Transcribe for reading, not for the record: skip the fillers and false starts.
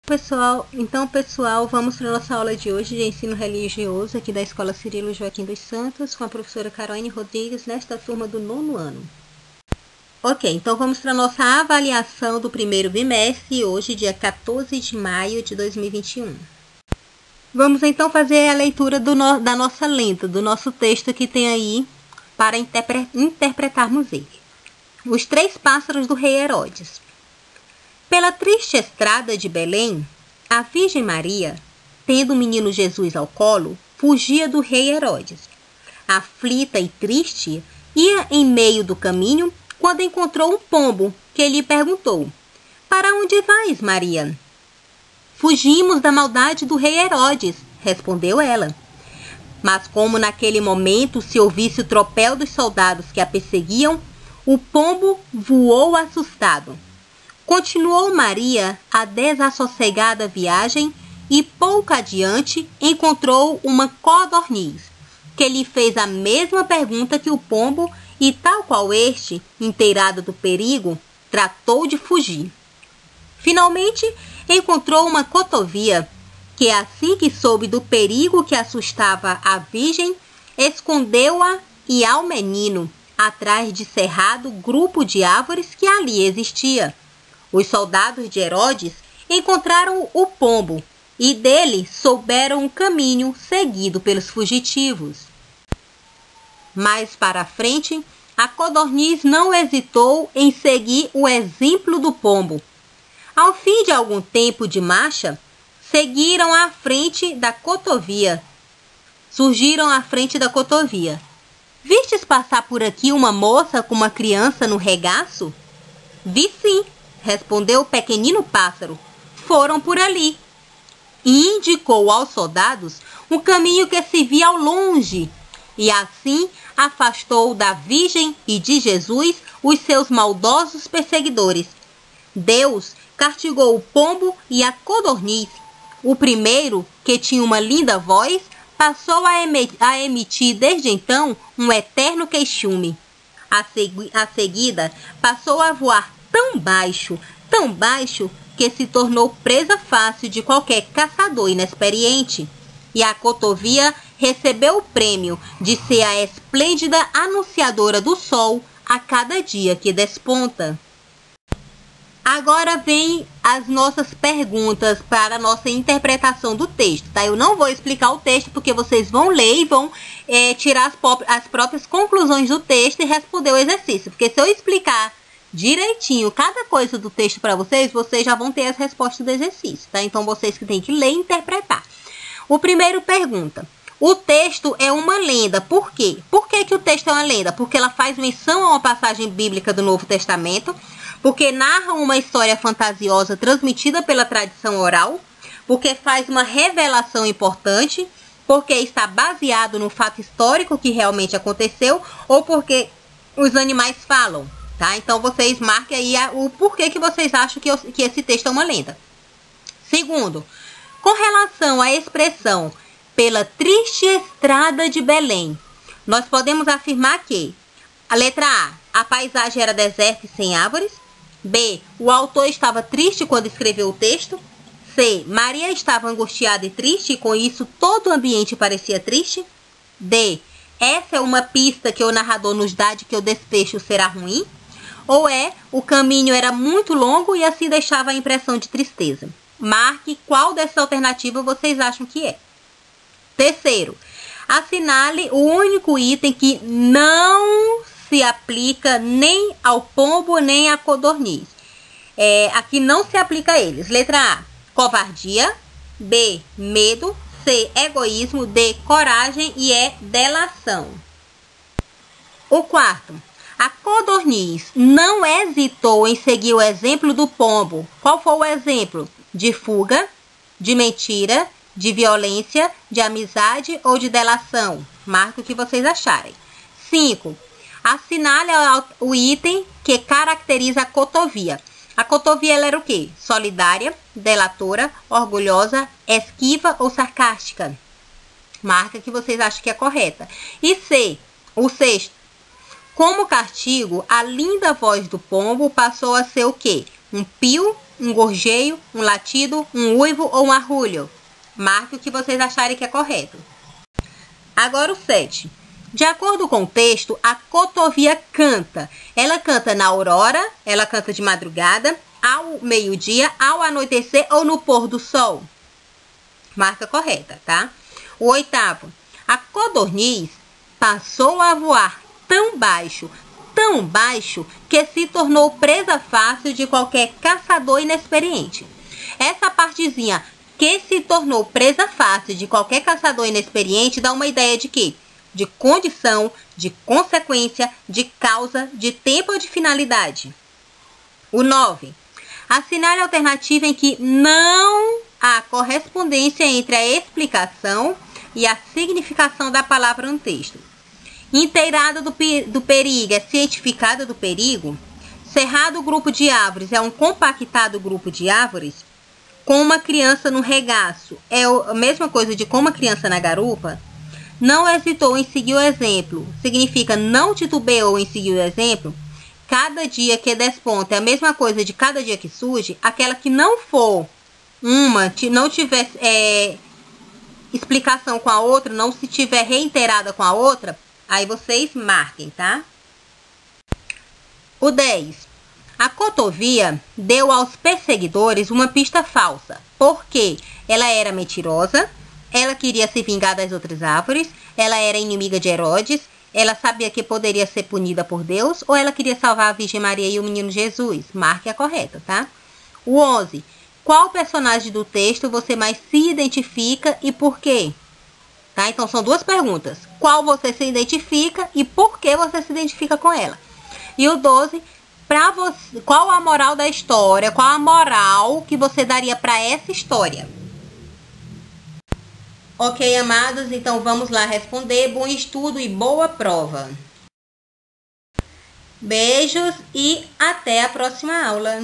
Pessoal, vamos para a nossa aula de hoje de ensino religioso aqui da Escola Cirilo Joaquim dos Santos, com a professora Caroline Rodrigues, nesta turma do 9º ano. Ok, então vamos para a nossa avaliação do primeiro bimestre, hoje, dia 14 de maio de 2021. Vamos então fazer a leitura da nossa lenta, do nosso texto que tem aí para interpretarmos ele. Os 3 pássaros do rei Herodes. Pela triste estrada de Belém, a Virgem Maria, tendo o menino Jesus ao colo, fugia do rei Herodes. Aflita e triste, ia em meio do caminho quando encontrou um pombo que lhe perguntou: "Para onde vais, Maria?" "Fugimos da maldade do rei Herodes", respondeu ela. Mas como naquele momento se ouvisse o tropel dos soldados que a perseguiam, o pombo voou assustado. Continuou Maria a desassossegada viagem e pouco adiante encontrou uma codorniz, que lhe fez a mesma pergunta que o pombo e, tal qual este, inteirado do perigo, tratou de fugir. Finalmente encontrou uma cotovia, que assim que soube do perigo que assustava a virgem, escondeu-a e ao menino, atrás de cerrado grupo de árvores que ali existia. Os soldados de Herodes encontraram o pombo e dele souberam o caminho seguido pelos fugitivos. Mais para frente, a codorniz não hesitou em seguir o exemplo do pombo. Ao fim de algum tempo de marcha, surgiram à frente da cotovia. "Vistes passar por aqui uma moça com uma criança no regaço?" "Vi sim", respondeu o pequenino pássaro. "Foram por ali." E indicou aos soldados um caminho que se via ao longe, e assim afastou da Virgem e de Jesus os seus maldosos perseguidores. Deus castigou o pombo e a codorniz. O primeiro, que tinha uma linda voz, passou a emitir desde então um eterno queixume. A seguida, passou a voar tão baixo, que se tornou presa fácil de qualquer caçador inexperiente. E a cotovia recebeu o prêmio de ser a esplêndida anunciadora do sol a cada dia que desponta. Agora vem as nossas perguntas para a nossa interpretação do texto, tá? Eu não vou explicar o texto porque vocês vão ler e vão tirar as próprias conclusões do texto e responder o exercício. Porque se eu explicar direitinho cada coisa do texto para vocês, vocês já vão ter as respostas do exercício, tá? Então vocês que têm que ler e interpretar. O primeiro pergunta: o texto é uma lenda. Por quê? Por que o texto é uma lenda? Porque ela faz menção a uma passagem bíblica do Novo Testamento, porque narra uma história fantasiosa transmitida pela tradição oral, porque faz uma revelação importante, porque está baseado no fato histórico que realmente aconteceu, ou porque os animais falam, tá? Então vocês marquem aí o porquê que vocês acham que esse texto é uma lenda. Segundo, com relação à expressão "pela triste estrada de Belém", nós podemos afirmar que a letra A paisagem era deserta e sem árvores. B, o autor estava triste quando escreveu o texto. C, Maria estava angustiada e triste e com isso todo o ambiente parecia triste. D, essa é uma pista que o narrador nos dá de que o desfecho será ruim. Ou E, o caminho era muito longo e assim deixava a impressão de tristeza. Marque qual dessa alternativa vocês acham que é. Terceiro, assinale o único item que não se aplica nem ao pombo nem à codorniz. Aqui não se aplica a eles. Letra A, covardia. B, medo. C, egoísmo. D, coragem. E E, delação. O quarto, a codorniz não hesitou em seguir o exemplo do pombo. Qual foi o exemplo? De fuga, de mentira, de violência, de amizade ou de delação? Marque o que vocês acharem. 5. Assinale o item que caracteriza a cotovia. A cotovia ela era o quê? Solidária, delatora, orgulhosa, esquiva ou sarcástica? Marca que vocês acham que é correta. E C, o sexto. Como castigo, a linda voz do pombo passou a ser o quê? Um pio, um gorjeio, um latido, um uivo ou um arrulho? Marque o que vocês acharem que é correto. Agora o 7. De acordo com o texto, a cotovia canta. Ela canta na aurora, ela canta de madrugada, ao meio-dia, ao anoitecer ou no pôr do sol? Marca correta, tá? O 8. A codorniz passou a voar tão baixo, que se tornou presa fácil de qualquer caçador inexperiente. Essa partezinha, que se tornou presa fácil de qualquer caçador inexperiente, dá uma ideia de quê? De condição, de consequência, de causa, de tempo ou de finalidade. O 9. Assinale a alternativa em que não há correspondência entre a explicação e a significação da palavra no texto. Inteirada do perigo é cientificada do perigo? Cerrado grupo de árvores é um compactado grupo de árvores? Com uma criança no regaço é a mesma coisa de com uma criança na garupa? Não hesitou em seguir o exemplo significa não titubeou em seguir o exemplo? Cada dia que desponta é a mesma coisa de cada dia que surge? Aquela que não for não tiver explicação com a outra, não se tiver reiterada com a outra, aí vocês marquem, tá? O 10. A cotovia deu aos perseguidores uma pista falsa, porque ela era mentirosa, ela queria se vingar das outras árvores, ela era inimiga de Herodes, ela sabia que poderia ser punida por Deus, ou ela queria salvar a Virgem Maria e o menino Jesus? Marque a correta, tá? O 11. Qual personagem do texto você mais se identifica e por quê? Tá? Então, são duas perguntas. Qual você se identifica e por que você se identifica com ela? E o 12, para você, qual a moral da história? Qual a moral que você daria para essa história? Ok, amados, então vamos lá responder. Bom estudo e boa prova. Beijos e até a próxima aula.